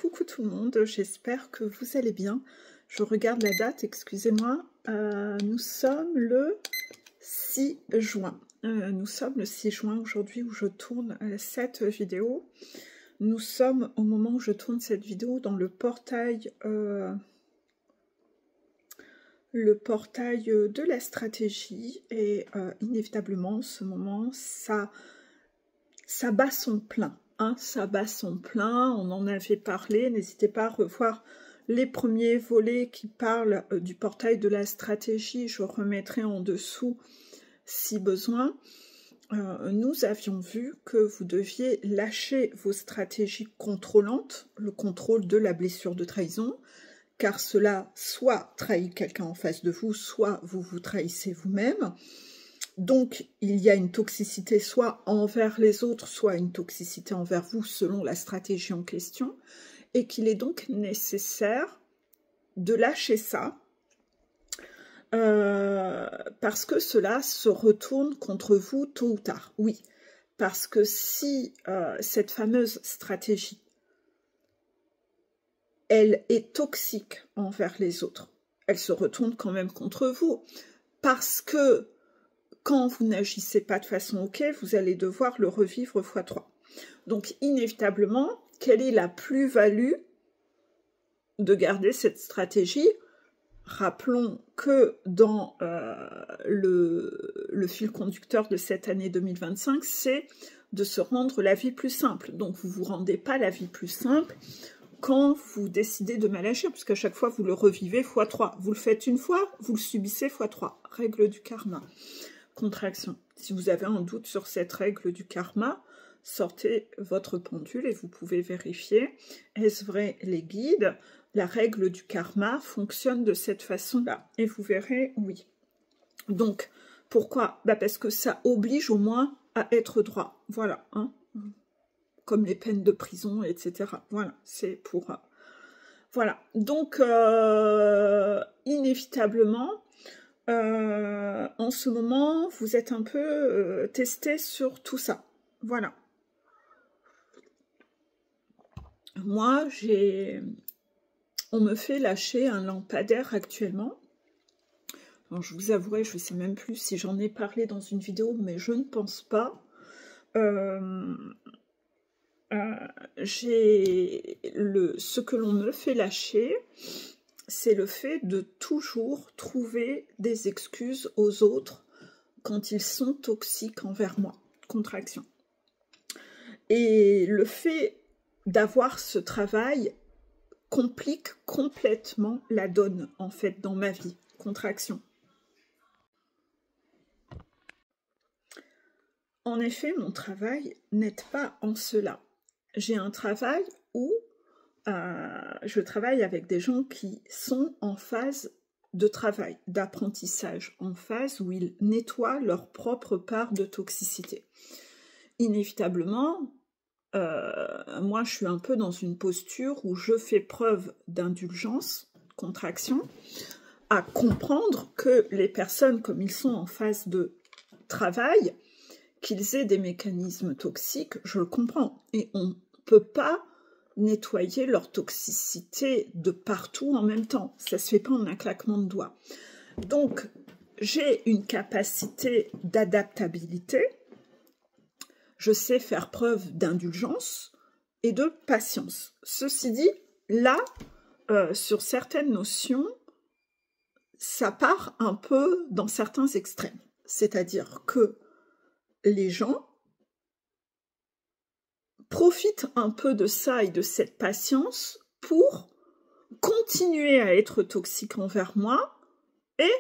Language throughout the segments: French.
Coucou tout le monde, j'espère que vous allez bien. Je regarde la date, excusez-moi. Nous sommes le 6 juin. Nous sommes le 6 juin aujourd'hui où je tourne cette vidéo. Nous sommes au moment où je tourne cette vidéo dans le portail de la stratégie et inévitablement en ce moment ça bat son plein. Ça bat son plein, on en avait parlé, n'hésitez pas à revoir les premiers volets qui parlent du portail de la stratégie, je remettrai en dessous si besoin. Nous avions vu que vous deviez lâcher vos stratégies contrôlantes, le contrôle de la blessure de trahison, car cela soit trahit quelqu'un en face de vous, soit vous vous trahissez vous-même. Donc, il y a une toxicité soit envers les autres, soit une toxicité envers vous, selon la stratégie en question, et qu'il est donc nécessaire de lâcher ça, parce que cela se retourne contre vous tôt ou tard. Oui, parce que si cette fameuse stratégie, elle est toxique envers les autres, elle se retourne quand même contre vous, parce que quand vous n'agissez pas de façon OK, vous allez devoir le revivre x3. Donc, inévitablement, quelle est la plus-value de garder cette stratégie? Rappelons que dans le fil conducteur de cette année 2025, c'est de se rendre la vie plus simple. Donc, vous ne vous rendez pas la vie plus simple quand vous décidez de mal agir, puisqu'à chaque fois, vous le revivez x3. Vous le faites une fois, vous le subissez x3. Règle du karma. Contraction. Si vous avez un doute sur cette règle du karma, sortez votre pendule et vous pouvez vérifier. Est-ce vrai les guides? La règle du karma fonctionne de cette façon-là. Et vous verrez, oui. Donc, pourquoi? Parce que ça oblige au moins à être droit. Voilà. Comme les peines de prison, etc. Voilà. C'est pour... Voilà. Donc, inévitablement... en ce moment, vous êtes un peu testé sur tout ça. Voilà. Moi, on me fait lâcher un lampadaire actuellement. Alors, je vous avouerai, je ne sais même plus si j'en ai parlé dans une vidéo, mais je ne pense pas. Ce que l'on me fait lâcher, c'est le fait de toujours trouver des excuses aux autres quand ils sont toxiques envers moi. Contraction. Et le fait d'avoir ce travail complique complètement la donne, en fait, dans ma vie. Contraction. En effet, mon travail n'aide pas en cela. J'ai un travail où je travaille avec des gens qui sont en phase de travail, d'apprentissage, en phase où ils nettoient leur propre part de toxicité. Inévitablement, moi je suis un peu dans une posture où je fais preuve d'indulgence, contraction, à comprendre que les personnes, comme ils sont en phase de travail, qu'ils aient des mécanismes toxiques, je le comprends. Et on ne peut pas nettoyer leur toxicité de partout en même temps. Ça ne se fait pas en un claquement de doigts. Donc, j'ai une capacité d'adaptabilité. Je sais faire preuve d'indulgence et de patience. Ceci dit, là, sur certaines notions, ça part un peu dans certains extrêmes. C'est-à-dire que les gens profitent un peu de ça et de cette patience pour continuer à être toxiques envers moi, et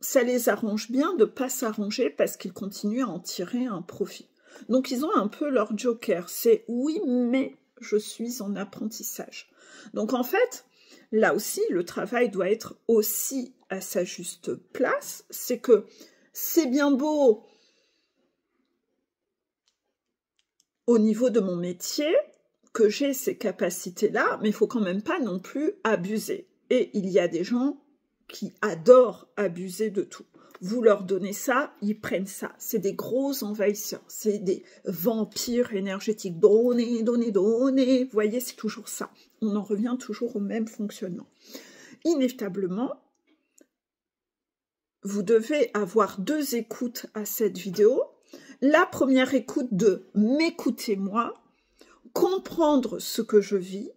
ça les arrange bien de ne pas s'arranger parce qu'ils continuent à en tirer un profit. Donc ils ont un peu leur joker, c'est oui mais je suis en apprentissage. Donc en fait, là aussi le travail doit être aussi à sa juste place, c'est que c'est bien beau au niveau de mon métier, que j'ai ces capacités-là, mais il ne faut quand même pas non plus abuser. Et il y a des gens qui adorent abuser de tout. vous leur donnez ça, ils prennent ça. C'est des gros envahisseurs, c'est des vampires énergétiques. Donnez, donnez, donnez. Vous voyez, c'est toujours ça. On en revient toujours au même fonctionnement. Inévitablement, vous devez avoir 2 écoutes à cette vidéo. La première écoute de m'écouter moi, comprendre ce que je vis,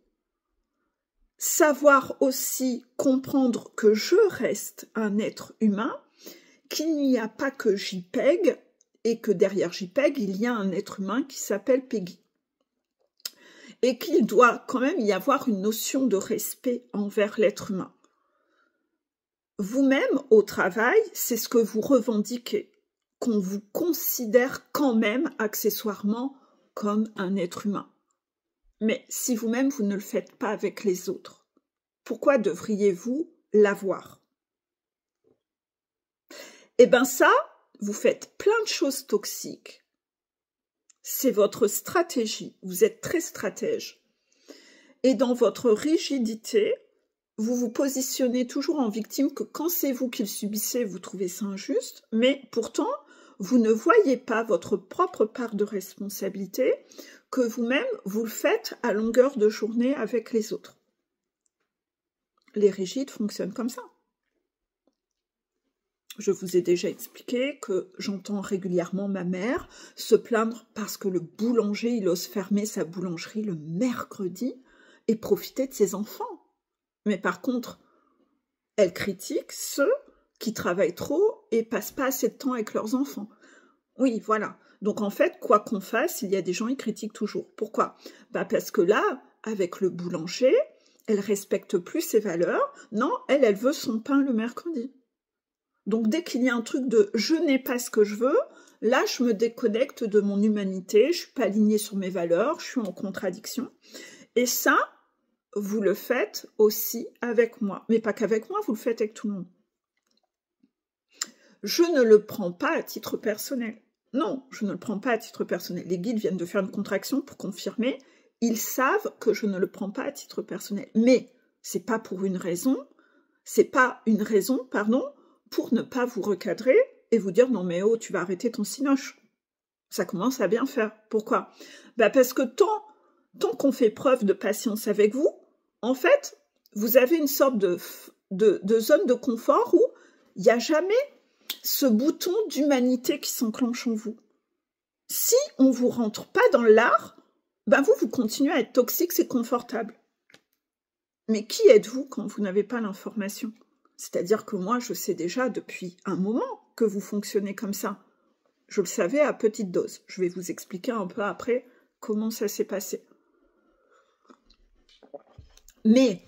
savoir aussi comprendre que je reste un être humain, qu'il n'y a pas que JPEG et que derrière JPEG, il y a un être humain qui s'appelle Peggy. Et qu'il doit quand même y avoir une notion de respect envers l'être humain. Vous-même, au travail, c'est ce que vous revendiquez, qu'on vous considère quand même accessoirement comme un être humain. Mais si vous-même, vous ne le faites pas avec les autres, pourquoi devriez-vous l'avoir? Eh bien ça, vous faites plein de choses toxiques. C'est votre stratégie. Vous êtes très stratège. Et dans votre rigidité, vous vous positionnez toujours en victime que quand c'est vous qui le subissez, vous trouvez ça injuste. Mais pourtant, vous ne voyez pas votre propre part de responsabilité que vous-même, vous le faites à longueur de journée avec les autres. Les rigides fonctionnent comme ça. Je vous ai déjà expliqué que j'entends régulièrement ma mère se plaindre parce que le boulanger, il ose fermer sa boulangerie le mercredi et profiter de ses enfants. Mais par contre, elle critique ceux qui travaillent trop et passent pas assez de temps avec leurs enfants. Oui, voilà. Donc en fait, quoi qu'on fasse, il y a des gens qui critiquent toujours. Pourquoi? Parce que là, avec le boulanger, elle respecte plus ses valeurs. Non, elle veut son pain le mercredi. Donc dès qu'il y a un truc de « je n'ai pas ce que je veux », là je me déconnecte de mon humanité, je ne suis pas alignée sur mes valeurs, je suis en contradiction. Et ça, vous le faites aussi avec moi. Mais pas qu'avec moi, vous le faites avec tout le monde. Je ne le prends pas à titre personnel. Non, je ne le prends pas à titre personnel. Les guides viennent de faire une contraction pour confirmer. Ils savent que je ne le prends pas à titre personnel. Mais c'est pas pour une raison, c'est pas une raison, pardon, pour ne pas vous recadrer et vous dire « Non mais oh, tu vas arrêter ton cinoche ». Ça commence à bien faire. Pourquoi? Parce que tant qu'on fait preuve de patience avec vous, en fait, vous avez une sorte de zone de confort où il n'y a jamais ce bouton d'humanité qui s'enclenche en vous. Si on ne vous rentre pas dans l'art, vous continuez à être toxique, c'est confortable. Mais qui êtes-vous quand vous n'avez pas l'information? C'est-à-dire que moi, je sais déjà depuis un moment que vous fonctionnez comme ça. Je le savais à petite dose. Je vais vous expliquer un peu après comment ça s'est passé. Mais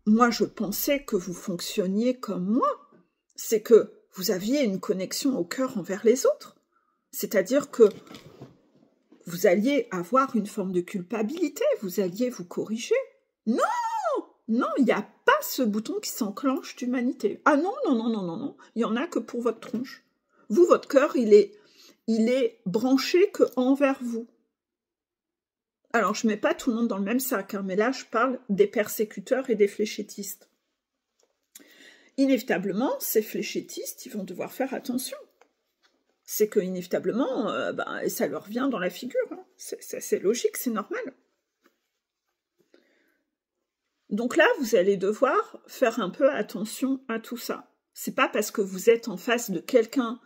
moi, je pensais que vous fonctionniez comme moi. C'est que vous aviez une connexion au cœur envers les autres. C'est-à-dire que vous alliez avoir une forme de culpabilité, vous alliez vous corriger. Non! Non, il n'y a pas ce bouton qui s'enclenche d'humanité. Ah non, non, non, non, non, non. Il n'y en a que pour votre tronche. Vous, votre cœur, il est branché que envers vous. Alors, je ne mets pas tout le monde dans le même sac, hein, mais là, je parle des persécuteurs et des fléchettistes. Inévitablement, ces fléchettistes, ils vont devoir faire attention. C'est que, inévitablement, ça leur vient dans la figure. Hein. C'est logique, c'est normal. Donc là, vous allez devoir faire un peu attention à tout ça. C'est pas parce que vous êtes en face de quelqu'un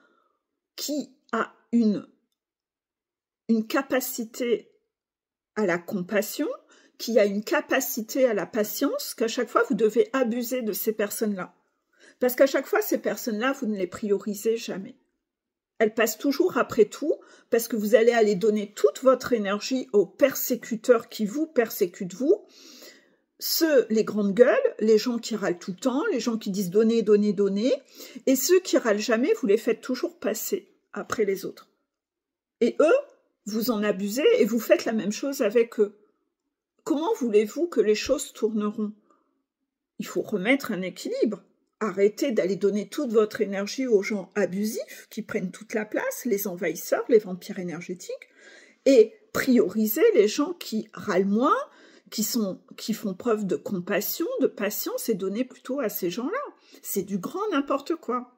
qui a une capacité à la compassion, qui a une capacité à la patience, qu'à chaque fois, vous devez abuser de ces personnes-là. Parce qu'à chaque fois, ces personnes-là, vous ne les priorisez jamais. Elles passent toujours après tout, parce que vous allez aller donner toute votre énergie aux persécuteurs qui vous persécutent vous, les grandes gueules, les gens qui râlent tout le temps, les gens qui disent donner, donner, donner, et ceux qui râlent jamais, vous les faites toujours passer après les autres. Et eux, vous en abusez et vous faites la même chose avec eux. Comment voulez-vous que les choses tourneront? Il faut remettre un équilibre. Arrêtez d'aller donner toute votre énergie aux gens abusifs qui prennent toute la place, les envahisseurs, les vampires énergétiques, et prioriser les gens qui râlent moins, qui font preuve de compassion, de patience, et donner plutôt à ces gens-là. C'est du grand n'importe quoi.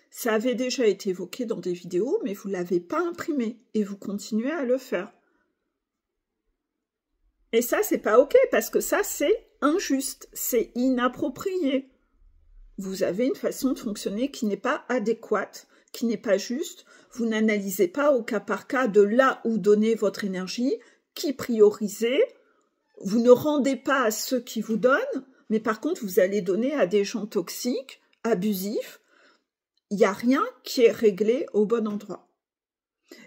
Ça avait déjà été évoqué dans des vidéos, mais vous ne l'avez pas imprimé et vous continuez à le faire. Et ça, c'est pas OK, parce que ça, c'est injuste, c'est inapproprié. Vous avez une façon de fonctionner qui n'est pas adéquate, qui n'est pas juste. Vous n'analysez pas au cas par cas de là où donner votre énergie, qui prioriser. Vous ne rendez pas à ceux qui vous donnent, mais par contre, vous allez donner à des gens toxiques, abusifs. Il n'y a rien qui est réglé au bon endroit.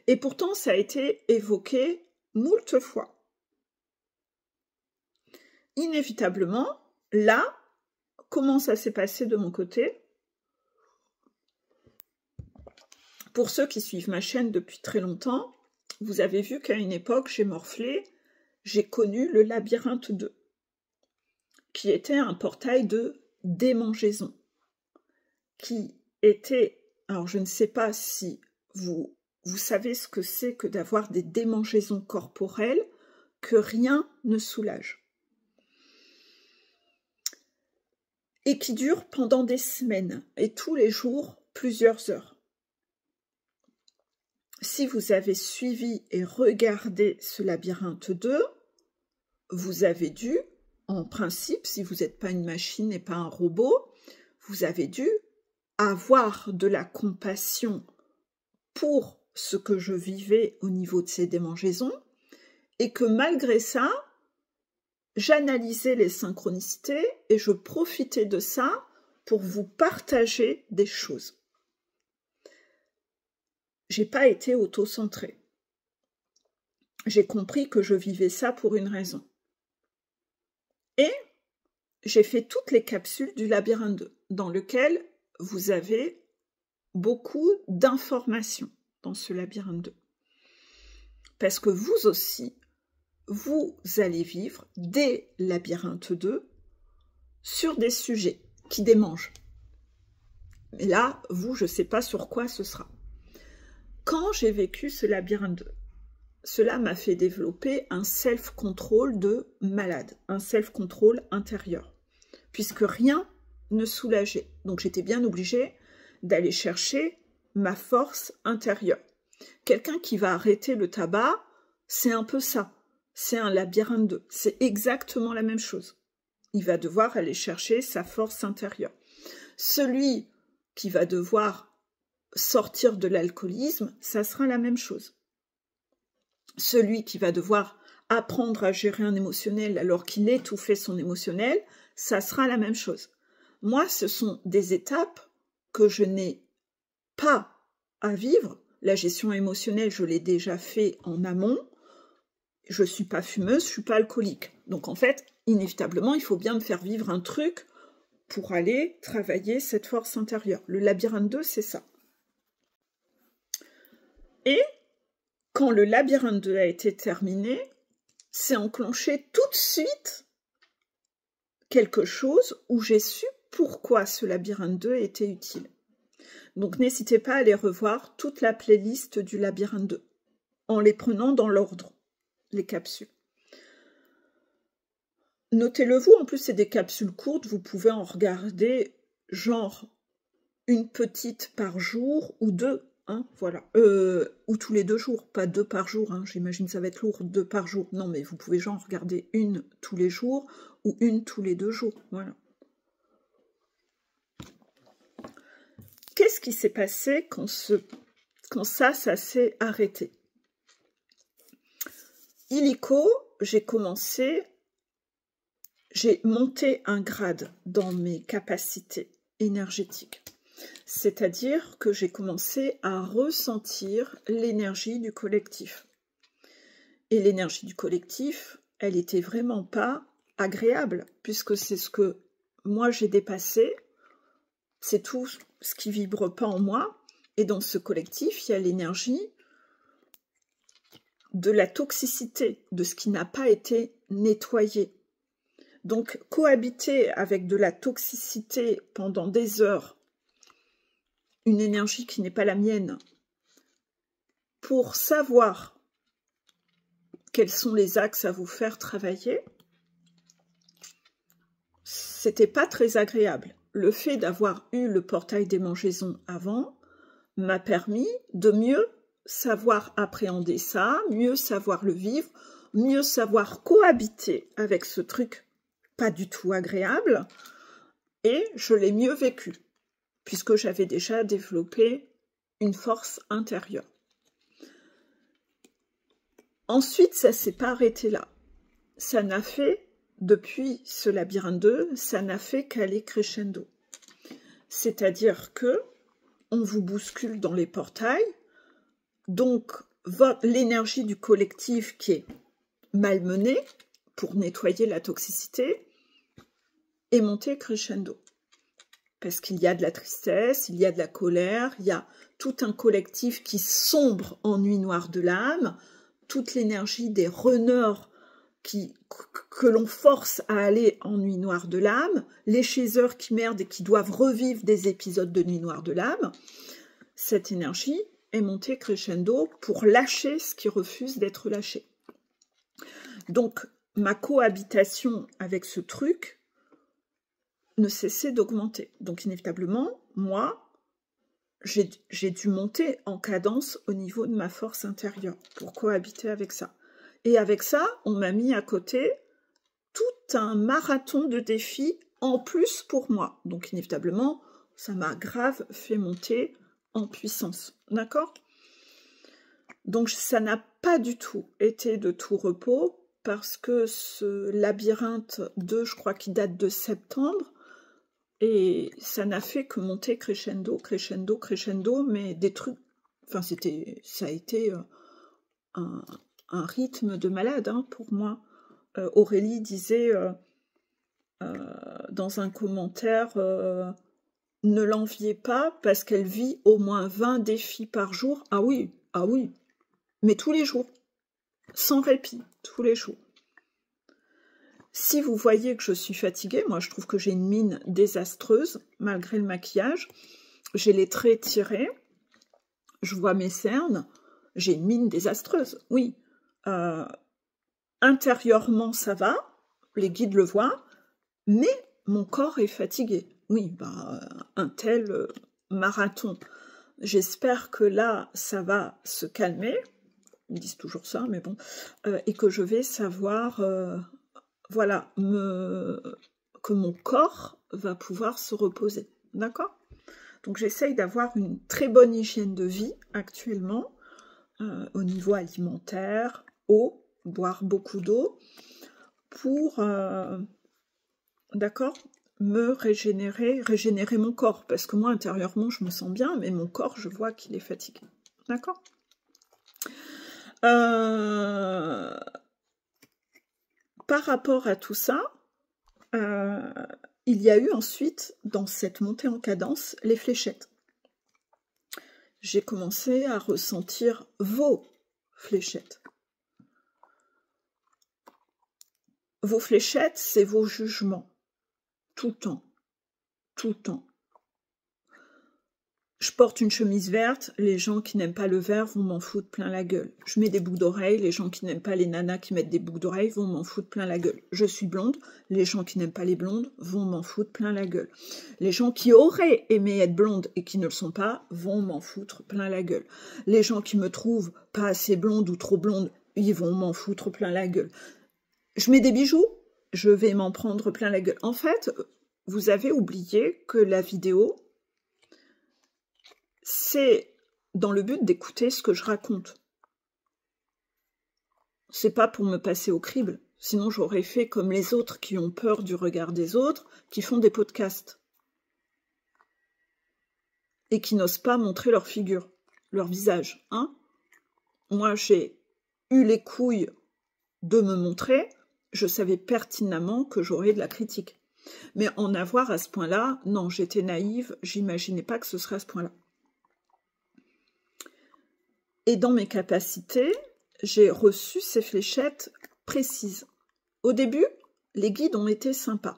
Et pourtant, ça a été évoqué moult fois. Inévitablement, là, comment ça s'est passé de mon côté? Pour ceux qui suivent ma chaîne depuis très longtemps, vous avez vu qu'à une époque, j'ai morflé, j'ai connu le labyrinthe 2, qui était un portail de démangeaison, qui était, alors je ne sais pas si vous savez ce que c'est que d'avoir des démangeaisons corporelles, que rien ne soulage. Et qui dure pendant des semaines, et tous les jours, plusieurs heures. Si vous avez suivi et regardé ce labyrinthe 2, vous avez dû, en principe, si vous n'êtes pas une machine et pas un robot, vous avez dû avoir de la compassion pour ce que je vivais au niveau de ces démangeaisons, et que malgré ça, j'analysais les synchronicités et je profitais de ça pour vous partager des choses. J'ai pas été auto-centrée. J'ai compris que je vivais ça pour une raison. Et j'ai fait toutes les capsules du labyrinthe 2, dans lequel vous avez beaucoup d'informations dans ce labyrinthe 2. Parce que vous aussi, vous allez vivre des labyrinthes 2 sur des sujets qui démangent. Mais là, vous, je ne sais pas sur quoi ce sera. Quand j'ai vécu ce labyrinthe 2, cela m'a fait développer un self-control de malade, un self-control intérieur, puisque rien ne soulageait. Donc j'étais bien obligée d'aller chercher ma force intérieure. Quelqu'un qui va arrêter le tabac, c'est un peu ça. C'est un labyrinthe 2. C'est exactement la même chose. Il va devoir aller chercher sa force intérieure. Celui qui va devoir sortir de l'alcoolisme, ça sera la même chose. Celui qui va devoir apprendre à gérer un émotionnel alors qu'il étouffait son émotionnel, ça sera la même chose. Moi, ce sont des étapes que je n'ai pas à vivre. La gestion émotionnelle, je l'ai déjà fait en amont. Je ne suis pas fumeuse, je ne suis pas alcoolique. Donc en fait, inévitablement, il faut bien me faire vivre un truc pour aller travailler cette force intérieure. Le labyrinthe 2, c'est ça. Et quand le labyrinthe 2 a été terminé, c'est enclenché tout de suite quelque chose où j'ai su pourquoi ce labyrinthe 2 était utile. Donc n'hésitez pas à aller revoir toute la playlist du labyrinthe 2, en les prenant dans l'ordre, les capsules. Notez-le vous, en plus c'est des capsules courtes, vous pouvez en regarder genre une petite par jour ou deux, hein, voilà. Ou tous les 2 jours, pas 2 par jour, hein, j'imagine ça va être lourd, 2 par jour. Non mais vous pouvez genre regarder une tous les jours ou une tous les 2 jours, voilà. Qu'est-ce qui s'est passé quand ça s'est arrêté? Illico, j'ai monté un grade dans mes capacités énergétiques. C'est-à-dire que j'ai commencé à ressentir l'énergie du collectif. Et l'énergie du collectif, elle n'était vraiment pas agréable, puisque c'est ce que moi j'ai dépassé, c'est tout ce qui vibre pas en moi, et dans ce collectif, il y a l'énergie de la toxicité, de ce qui n'a pas été nettoyé. Donc, cohabiter avec de la toxicité pendant des heures, une énergie qui n'est pas la mienne, pour savoir quels sont les axes à vous faire travailler, c'était pas très agréable. le fait d'avoir eu le portail des mangeaisons avant m'a permis de mieux savoir appréhender ça, mieux savoir le vivre, mieux savoir cohabiter avec ce truc pas du tout agréable, et je l'ai mieux vécu, puisque j'avais déjà développé une force intérieure. Ensuite, ça ne s'est pas arrêté là. Ça n'a fait, depuis ce labyrinthe 2, ça n'a fait qu'aller crescendo. C'est-à-dire que on vous bouscule dans les portails, donc l'énergie du collectif qui est malmenée pour nettoyer la toxicité est montée crescendo. Parce qu'il y a de la tristesse, il y a de la colère, il y a tout un collectif qui sombre en nuit noire de l'âme, toute l'énergie des runners que l'on force à aller en nuit noire de l'âme, les chaseurs qui merdent et qui doivent revivre des épisodes de nuit noire de l'âme. Cette énergie est montée crescendo pour lâcher ce qui refuse d'être lâché. Donc, ma cohabitation avec ce truc ne cessait d'augmenter. Donc, inévitablement, moi, j'ai dû monter en cadence au niveau de ma force intérieure pour cohabiter avec ça. Et avec ça, on m'a mis à côté tout un marathon de défis en plus pour moi. Donc, inévitablement, ça m'a grave fait monter en puissance. D'accord? Donc, ça n'a pas du tout été de tout repos parce que ce labyrinthe 2, je crois qu'il date de septembre, et ça n'a fait que monter crescendo, crescendo, crescendo, mais des trucs... Enfin, ça a été un rythme de malade hein, pour moi. Aurélie disait dans un commentaire ne l'enviez pas parce qu'elle vit au moins 20 défis par jour. Ah oui, mais tous les jours, sans répit, tous les jours. Si vous voyez que je suis fatiguée, moi je trouve que j'ai une mine désastreuse, malgré le maquillage. J'ai les traits tirés, je vois mes cernes, j'ai une mine désastreuse, oui. Intérieurement ça va, les guides le voient, mais mon corps est fatigué. Oui, un tel marathon. J'espère que là, ça va se calmer. Ils disent toujours ça, mais bon. Et que je vais savoir, voilà, que mon corps va pouvoir se reposer. D'accord? Donc, j'essaye d'avoir une très bonne hygiène de vie actuellement, au niveau alimentaire, eau, boire beaucoup d'eau, pour... d'accord, me régénérer mon corps, parce que moi, intérieurement, je me sens bien, mais mon corps, je vois qu'il est fatigué. D'accord? Par rapport à tout ça, il y a eu ensuite, dans cette montée en cadence, les fléchettes. J'ai commencé à ressentir vos fléchettes. Vos fléchettes, c'est vos jugements. Tout le temps. Tout le temps. Je porte une chemise verte, les gens qui n'aiment pas le vert vont m'en foutre plein la gueule. Je mets des boucles d'oreilles, les gens qui n'aiment pas les nanas qui mettent des boucles d'oreilles vont m'en foutre plein la gueule. Je suis blonde, les gens qui n'aiment pas les blondes vont m'en foutre plein la gueule. Les gens qui auraient aimé être blondes et qui ne le sont pas vont m'en foutre plein la gueule. Les gens qui me trouvent pas assez blonde ou trop blonde, ils vont m'en foutre plein la gueule. Je mets des bijoux, je vais m'en prendre plein la gueule. En fait, vous avez oublié que la vidéo, c'est dans le but d'écouter ce que je raconte. C'est pas pour me passer au crible, sinon j'aurais fait comme les autres qui ont peur du regard des autres, qui font des podcasts et qui n'osent pas montrer leur figure, leur visage. Hein? Moi, j'ai eu les couilles de me montrer, je savais pertinemment que j'aurais de la critique. Mais en avoir à ce point-là, non, j'étais naïve, j'imaginais pas que ce serait à ce point-là. Et dans mes capacités, j'ai reçu ces fléchettes précises. Au début, les guides ont été sympas.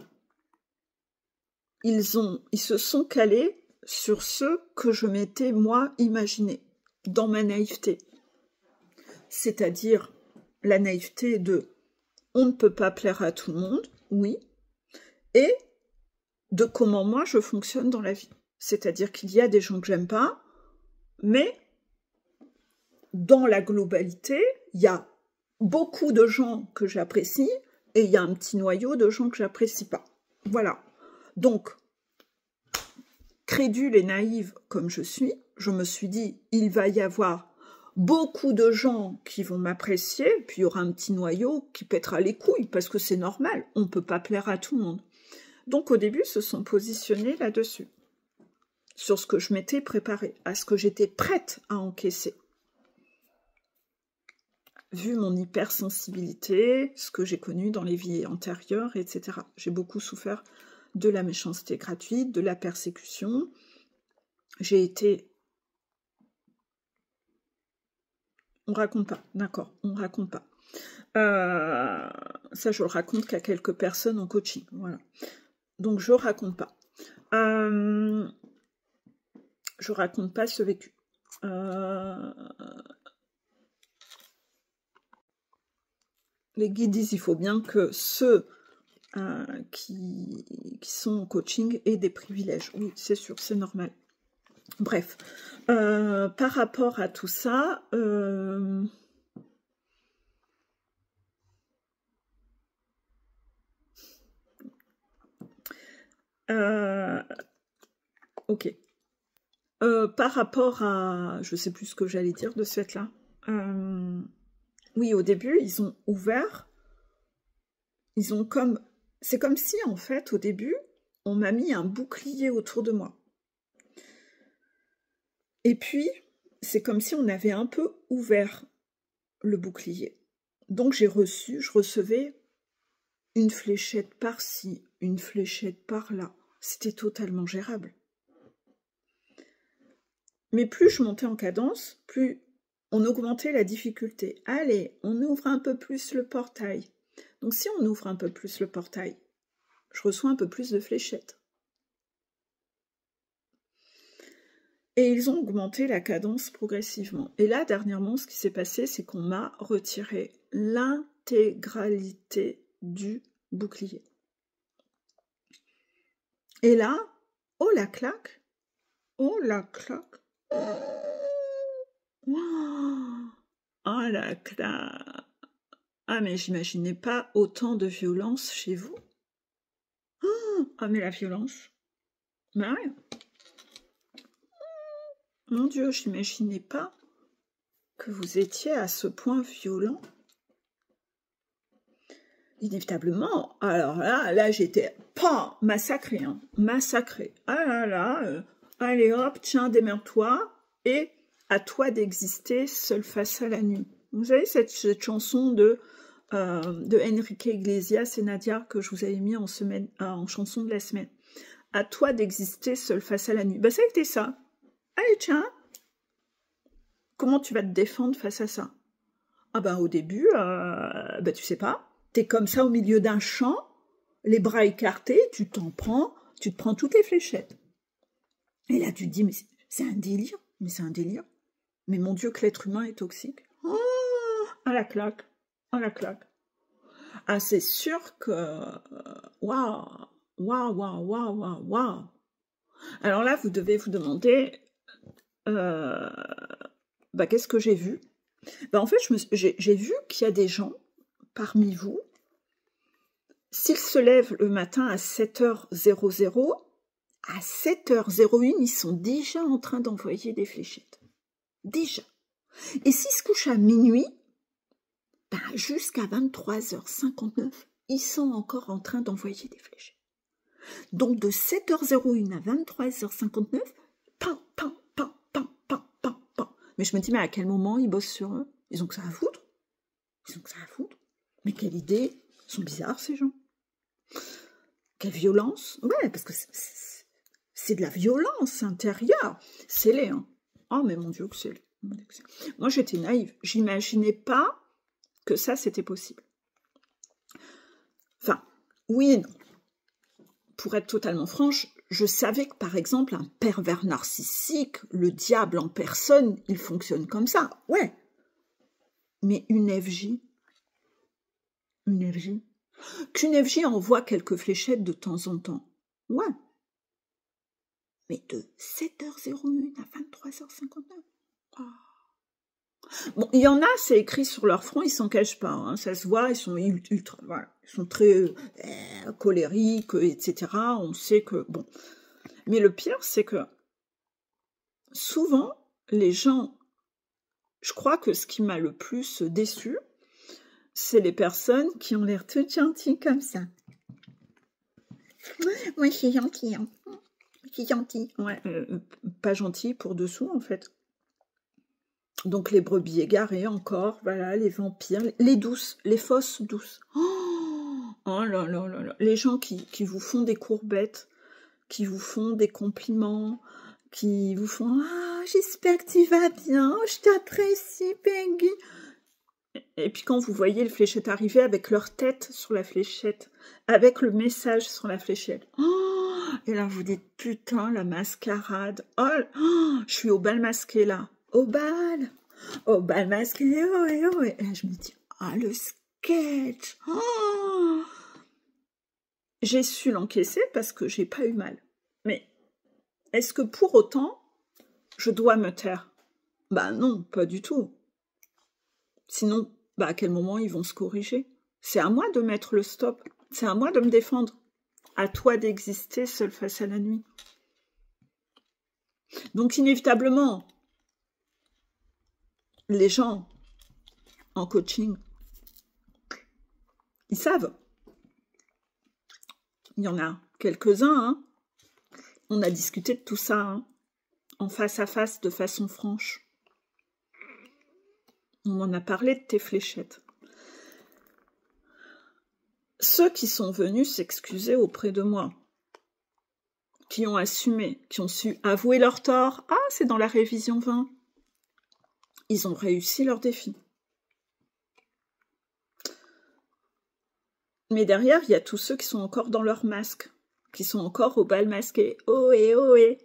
Ils se sont calés sur ce que je m'étais, moi, imaginé, dans ma naïveté. C'est-à-dire la naïveté de « on ne peut pas plaire à tout le monde », oui, et de comment moi je fonctionne dans la vie. C'est-à-dire qu'il y a des gens que j'aime pas, mais dans la globalité, il y a beaucoup de gens que j'apprécie et il y a un petit noyau de gens que j'apprécie pas. Voilà. Donc, crédule et naïve comme je suis, je me suis dit, il va y avoir beaucoup de gens qui vont m'apprécier, puis il y aura un petit noyau qui pètera les couilles, parce que c'est normal, on ne peut pas plaire à tout le monde. Donc au début, ils se sont positionnés là-dessus, sur ce que je m'étais préparée, à ce que j'étais prête à encaisser. Vu mon hypersensibilité, ce que j'ai connu dans les vies antérieures, etc. J'ai beaucoup souffert de la méchanceté gratuite, de la persécution. J'ai été... On raconte pas, d'accord, on raconte pas. Ça, je le raconte qu'à quelques personnes en coaching, voilà. Donc, je raconte pas. Je raconte pas ce vécu. Les guides disent il faut bien que ceux qui sont en coaching aient des privilèges. Oui, c'est sûr, c'est normal. Bref, par rapport à tout ça, ok. Par rapport à... Je sais plus ce que j'allais dire de ce fait-là. Oui, au début, ils ont ouvert. Ils ont comme... C'est comme si, en fait, au début, on m'a mis un bouclier autour de moi. Et puis, c'est comme si on avait un peu ouvert le bouclier. Donc, je recevais une fléchette par-ci, une fléchette par-là. C'était totalement gérable. Mais plus je montais en cadence, plus on augmentait la difficulté. Allez, on ouvre un peu plus le portail. Donc si on ouvre un peu plus le portail, je reçois un peu plus de fléchettes. Et ils ont augmenté la cadence progressivement. Et là, dernièrement, ce qui s'est passé, c'est qu'on m'a retiré l'intégralité du bouclier. Et là, oh la claque, oh la claque, oh la claque. Ah, mais j'imaginais pas autant de violence chez vous. Ah, mais la violence. Mais ouais. Mon Dieu, j'imaginais pas que vous étiez à ce point violent. Inévitablement, alors là j'étais pas massacrée, hein, massacrée. Ah là, allez hop, tiens, démerde-toi, et à toi d'exister seul face à la nuit. Vous savez cette chanson de Enrique Iglesias et Nadia que je vous avais mis en chanson de la semaine. À toi d'exister seul face à la nuit. Bah ça a été ça. Allez, tiens, comment tu vas te défendre face à ça? Ah bah au début, bah tu sais pas. T'es comme ça au milieu d'un champ, les bras écartés, tu te prends toutes les fléchettes. Et là, tu te dis, mais c'est un délire, Mais mon Dieu, que l'être humain est toxique. Oh, à la claque, à la claque. Ah, c'est sûr que... Waouh. Alors là, vous devez vous demander, bah, qu'est-ce que j'ai vu? Bah, en fait, j'ai vu qu'il y a des gens parmi vous, s'ils se lèvent le matin à 7h00, à 7h01, ils sont déjà en train d'envoyer des fléchettes. Déjà. Et s'ils se couchent à minuit, ben jusqu'à 23h59, ils sont encore en train d'envoyer des fléchettes. Donc de 7h01 à 23h59, pam. Mais je me dis, mais à quel moment ils bossent sur eux? Ils ont que ça à foutre. Mais quelle idée. Ils sont bizarres, ces gens. Quelle violence. Ouais, parce que c'est de la violence intérieure. C'est laid, hein. Oh, mais mon Dieu, que c'est laid. Moi, j'étais naïve. J'imaginais pas que ça, c'était possible. Enfin, oui et non. Pour être totalement franche, je savais que, par exemple, un pervers narcissique, le diable en personne, il fonctionne comme ça. Ouais. Mais une FJ, qu'une FJ envoie quelques fléchettes de temps en temps. Ouais. Mais de 7h01 à 23h59. Oh. Bon, il y en a, c'est écrit sur leur front, ils s'en cachent pas, hein, ça se voit, ils sont ultra, voilà, ils sont très colériques, etc. On sait que, bon. Mais le pire, c'est que souvent, les gens, je crois que ce qui m'a le plus déçu, c'est les personnes qui ont l'air toutes gentilles comme ça. Moi, je suis gentille, hein. Je suis gentille. Ouais, pas gentille pour dessous, en fait. Donc les brebis égarées encore, voilà, les vampires, les douces, les fausses douces. Oh là là là là. Les gens qui vous font des courbettes, qui vous font des compliments, qui vous font « Ah, j'espère que tu vas bien, je t'apprécie, Peggy ». Et puis quand vous voyez le fléchette arriver avec leur tête sur la fléchette, avec le message sur la fléchette, et là vous dites « Putain, la mascarade, oh, je suis au bal masqué là, au bal masqué, oh. Et là je me dis « Ah, le sketch, oh !» J'ai su l'encaisser parce que j'ai pas eu mal. Mais est-ce que pour autant, je dois me taire? Bah non, pas du tout. Sinon, bah à quel moment ils vont se corriger? C'est à moi de mettre le stop. C'est à moi de me défendre. À toi d'exister seul face à la nuit. Donc inévitablement, les gens en coaching, ils savent. Il y en a quelques-uns, hein. On a discuté de tout ça, hein, en face à face, de façon franche. On m'en a parlé de tes fléchettes. Ceux qui sont venus s'excuser auprès de moi, qui ont assumé, qui ont su avouer leur tort, ah, c'est dans la révision 20, ils ont réussi leur défi. Mais derrière, il y a tous ceux qui sont encore dans leur masque, qui sont encore au bal masqué. Ohé.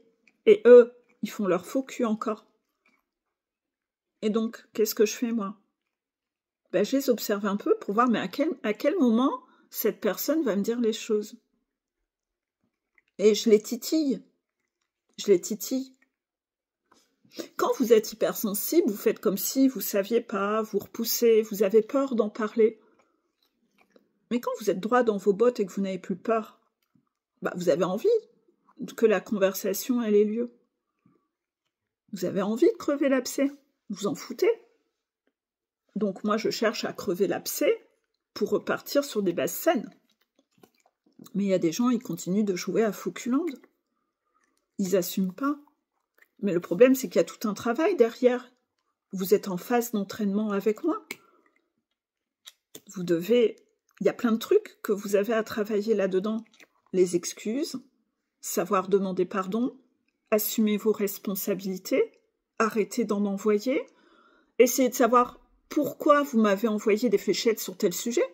Et eux, ils font leur faux cul encore. Et donc, qu'est-ce que je fais, moi? Ben, je les observe un peu pour voir, mais à quel moment cette personne va me dire les choses. Et je les titille. Quand vous êtes hypersensible, vous faites comme si vous ne saviez pas, vous repoussez, vous avez peur d'en parler. Mais quand vous êtes droit dans vos bottes et que vous n'avez plus peur, bah, vous avez envie que la conversation ait lieu. Vous avez envie de crever l'abcès. Vous en foutez. Donc moi, je cherche à crever l'abcès pour repartir sur des bases saines. Mais il y a des gens, ils continuent de jouer à Fauculande. Ils n'assument pas. Mais le problème, c'est qu'il y a tout un travail derrière. Vous êtes en phase d'entraînement avec moi. Il y a plein de trucs que vous avez à travailler là-dedans. Les excuses, savoir demander pardon, assumer vos responsabilités, arrêter d'en envoyer, essayer de savoir pourquoi vous m'avez envoyé des fléchettes sur tel sujet,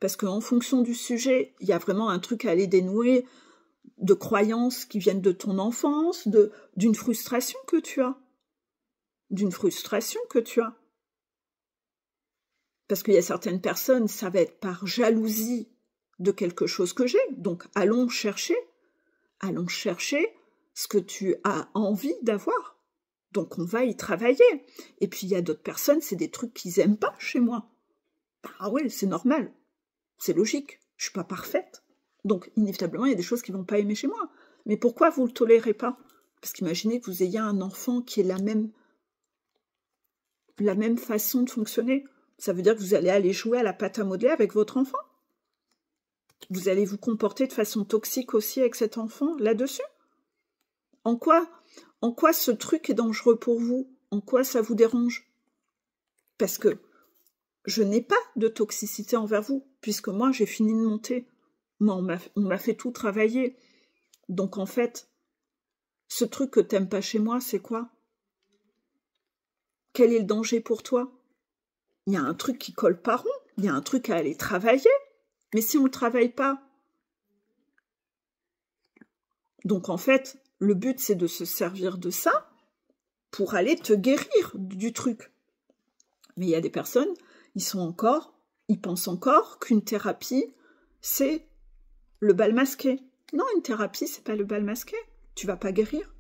parce qu'en fonction du sujet, il y a vraiment un truc à aller dénouer, de croyances qui viennent de ton enfance, d'une frustration que tu as. Parce qu'il y a certaines personnes, ça va être par jalousie de quelque chose que j'ai. Donc allons chercher ce que tu as envie d'avoir. Donc on va y travailler. Et puis il y a d'autres personnes, c'est des trucs qu'ils n'aiment pas chez moi. Ah ouais, c'est normal. C'est logique. Je suis pas parfaite. Donc inévitablement, il y a des choses qu'ils vont pas aimer chez moi. Mais pourquoi vous le tolérez pas? Parce qu'imaginez que vous ayez un enfant qui ait la même façon de fonctionner. Ça veut dire que vous allez aller jouer à la pâte à modeler avec votre enfant. Vous allez vous comporter de façon toxique aussi avec cet enfant là-dessus. En quoi ce truc est dangereux pour vous? En quoi ça vous dérange? Parce que je n'ai pas de toxicité envers vous, puisque moi, j'ai fini de monter. Moi, on m'a fait tout travailler. Donc, en fait, ce truc que t'aimes pas chez moi, c'est quoi? Quel est le danger pour toi? Il y a un truc qui colle pas rond. Il y a un truc à aller travailler. Mais si on le travaille pas... Donc, en fait, le but, c'est de se servir de ça pour aller te guérir du truc. Mais il y a des personnes, ils pensent encore qu'une thérapie, c'est le bal masqué. Non, une thérapie, c'est pas le bal masqué. Tu vas pas guérir.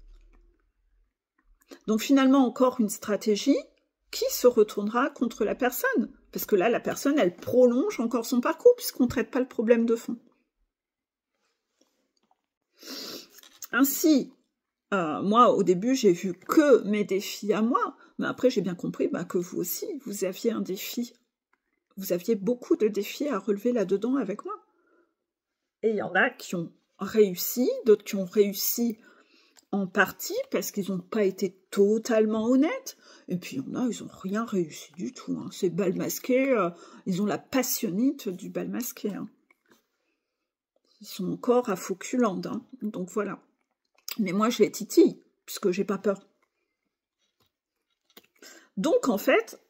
Donc finalement, encore une stratégie qui se retournera contre la personne. Parce que là, la personne, elle prolonge encore son parcours puisqu'on ne traite pas le problème de fond. Ainsi, moi, au début, j'ai vu que mes défis à moi, mais après, j'ai bien compris que vous aussi, vous aviez un défi. Vous aviez beaucoup de défis à relever là-dedans avec moi. Et il y en a qui ont réussi, d'autres qui ont réussi en partie parce qu'ils n'ont pas été totalement honnêtes. Et puis il y en a, ils n'ont rien réussi du tout. Hein. C'est bal masqué, ils ont la passionnite du bal masqué. Hein. Ils sont encore à Fauculand. Hein. Donc voilà. Mais moi, je les titille, puisque j'ai pas peur. Donc en fait,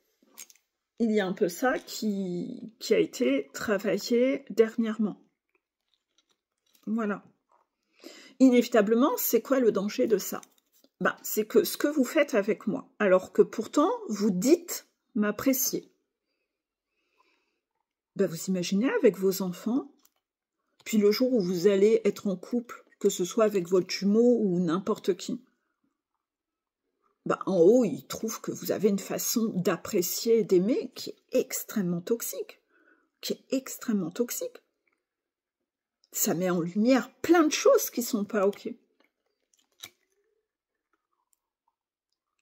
il y a un peu ça qui a été travaillé dernièrement. Voilà. Inévitablement, c'est quoi le danger de ça? C'est que ce que vous faites avec moi, alors que pourtant, vous dites m'apprécier. Vous imaginez avec vos enfants, puis le jour où vous allez être en couple, que ce soit avec votre jumeau ou n'importe qui, en haut, ils trouvent que vous avez une façon d'apprécier et d'aimer qui est extrêmement toxique. Ça met en lumière plein de choses qui sont pas OK.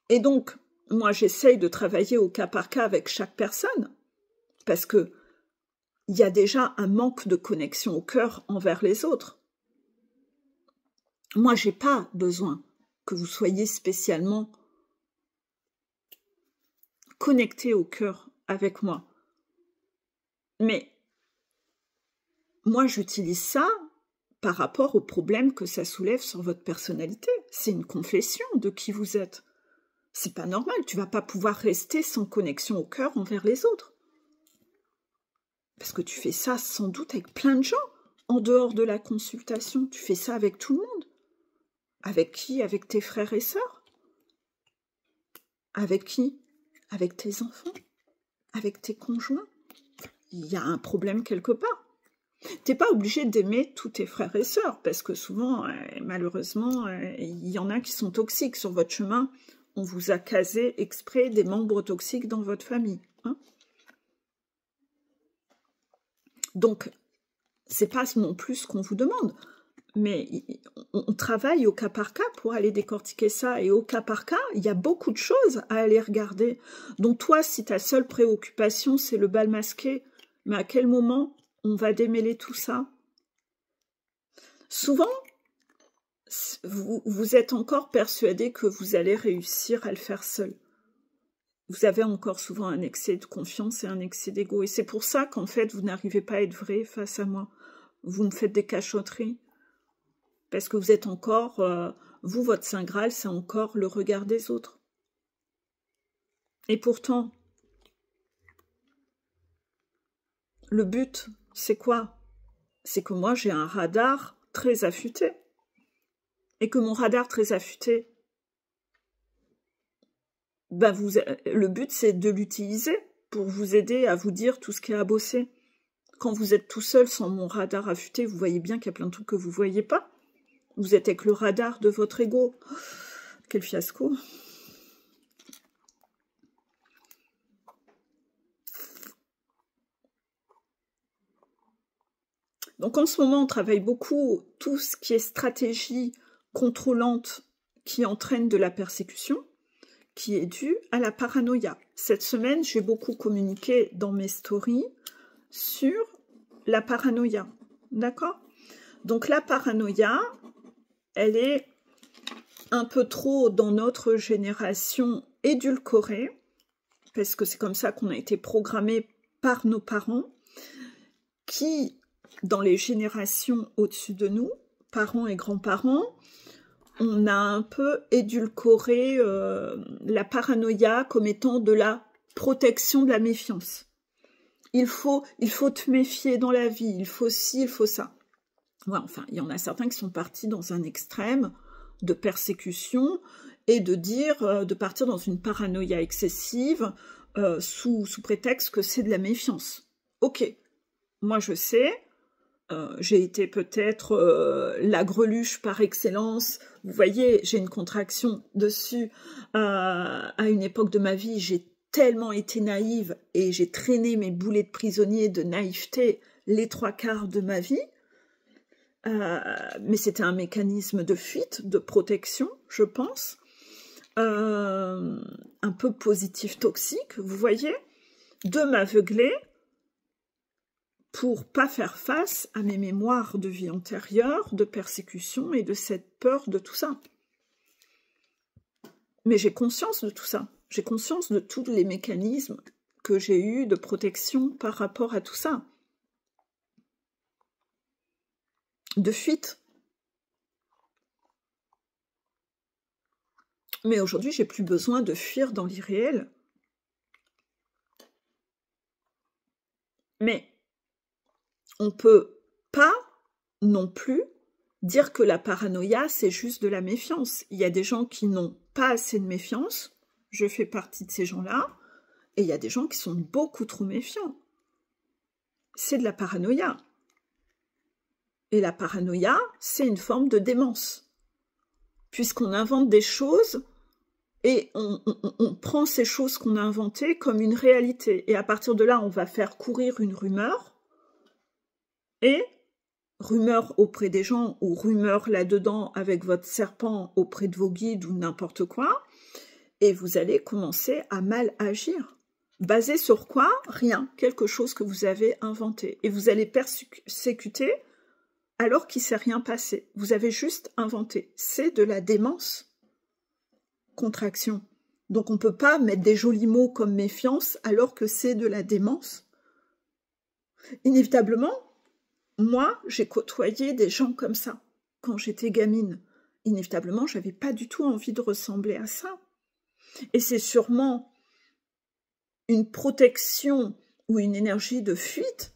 Et donc, moi, j'essaye de travailler au cas par cas avec chaque personne, parce que il y a déjà un manque de connexion au cœur envers les autres. Moi, j'ai pas besoin que vous soyez spécialement connecté au cœur avec moi. Mais moi, j'utilise ça par rapport au problème que ça soulève sur votre personnalité. C'est une confession de qui vous êtes. C'est pas normal, tu vas pas pouvoir rester sans connexion au cœur envers les autres. Parce que tu fais ça sans doute avec plein de gens, en dehors de la consultation. Tu fais ça avec tout le monde. Avec qui? Avec tes frères et sœurs? Avec qui? Avec tes enfants? Avec tes conjoints? Il y a un problème quelque part. T'es pas obligé d'aimer tous tes frères et sœurs, parce que souvent, malheureusement, il y en a qui sont toxiques sur votre chemin. On vous a casé exprès des membres toxiques dans votre famille. Hein. Donc, c'est pas non plus ce qu'on vous demande, mais on travaille au cas par cas pour aller décortiquer ça, et au cas par cas, il y a beaucoup de choses à aller regarder. Donc toi, si ta seule préoccupation, c'est le bal masqué, mais à quel moment on va démêler tout ça? Souvent, vous êtes encore persuadé que vous allez réussir à le faire seul. Vous avez encore souvent un excès de confiance et un excès d'ego. Et c'est pour ça qu'en fait, vous n'arrivez pas à être vrai face à moi. Vous me faites des cachotteries. Parce que vous êtes encore... vous, votre Saint Graal, c'est encore le regard des autres. Et pourtant, le but, c'est quoi? C'est que moi, j'ai un radar très affûté. Et que mon radar très affûté, le but, c'est de l'utiliser pour vous aider à vous dire tout ce qui est à bosser. Quand vous êtes tout seul sans mon radar affûté, vous voyez bien qu'il y a plein de trucs que vous ne voyez pas. Vous êtes avec le radar de votre ego. Oh, quel fiasco. Donc en ce moment, on travaille beaucoup tout ce qui est stratégie contrôlante qui entraîne de la persécution, qui est due à la paranoïa. Cette semaine, j'ai beaucoup communiqué dans mes stories sur la paranoïa. D'accord? Donc la paranoïa, elle est un peu trop dans notre génération édulcorée, parce que c'est comme ça qu'on a été programmé par nos parents, qui, dans les générations au-dessus de nous, parents et grands-parents, on a un peu édulcoré la paranoïa comme étant de la protection de la méfiance. Il faut te méfier dans la vie, il faut ci, il faut ça. Ouais, enfin, il y en a certains qui sont partis dans un extrême de persécution et de partir dans une paranoïa excessive sous prétexte que c'est de la méfiance. Ok, moi je sais j'ai été peut-être la greluche par excellence. Vous voyez, j'ai une contraction dessus. À une époque de ma vie, j'ai tellement été naïve et j'ai traîné mes boulets de prisonnier de naïveté les 3/4 de ma vie. Mais c'était un mécanisme de fuite, de protection, je pense. Un peu positif toxique, vous voyez, de m'aveugler pour pas faire face à mes mémoires de vie antérieure, de persécution et de cette peur de tout ça. Mais j'ai conscience de tout ça. J'ai conscience de tous les mécanismes que j'ai eus de protection par rapport à tout ça. De fuite. Mais aujourd'hui, j'ai plus besoin de fuir dans l'irréel. Mais on peut pas non plus dire que la paranoïa, c'est juste de la méfiance. Il y a des gens qui n'ont pas assez de méfiance, je fais partie de ces gens-là, et il y a des gens qui sont beaucoup trop méfiants. C'est de la paranoïa. Et la paranoïa, c'est une forme de démence. Puisqu'on invente des choses et on prend ces choses qu'on a inventées comme une réalité. Et à partir de là, on va faire courir une rumeur. Et rumeur auprès des gens ou rumeur là-dedans avec votre serpent auprès de vos guides ou n'importe quoi. Et vous allez commencer à mal agir. Basé sur quoi? Rien. Quelque chose que vous avez inventé. Et vous allez persécuter alors qu'il ne s'est rien passé. Vous avez juste inventé. C'est de la démence. Contraction. Donc on ne peut pas mettre des jolis mots comme méfiance alors que c'est de la démence. Inévitablement, moi, j'ai côtoyé des gens comme ça quand j'étais gamine. Inévitablement, je n'avais pas du tout envie de ressembler à ça. Et c'est sûrement une protection ou une énergie de fuite